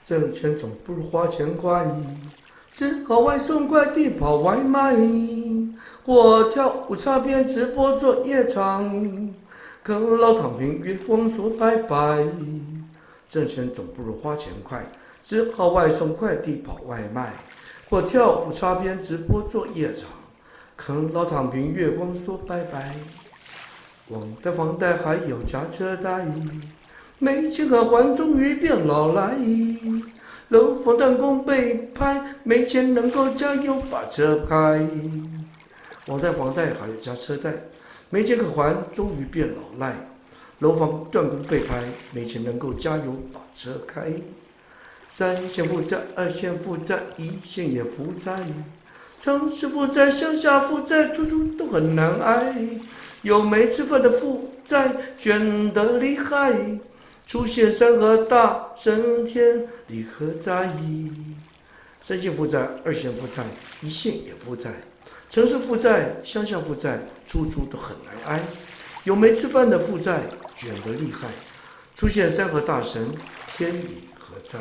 挣钱总不如花钱快，只好外送快递跑外卖，或跳舞擦边直播做夜场，啃老躺平月光说拜拜。挣钱总不如花钱快，只好外送快递跑外卖，或跳舞擦边直播做夜场，啃老躺平月光说拜拜。网贷房贷还有加车贷，没钱可还终于变老来。楼房断供被拍，没钱能够加油把车开。网贷房贷还有加车贷，没钱可还终于变老赖。楼房断供被拍，没钱能够加油把车开。三线负债，二线负债，一线也负债。城市负债，乡下负债，处处都很难挨。有没吃饭的负债，卷得厉害。出现山河大升天，离合在。三线负债，二线负债，一线也负债。城市负债，乡下负债，处处都很难挨。有没吃饭的负债，卷得厉害。出现山河大神，天理何在？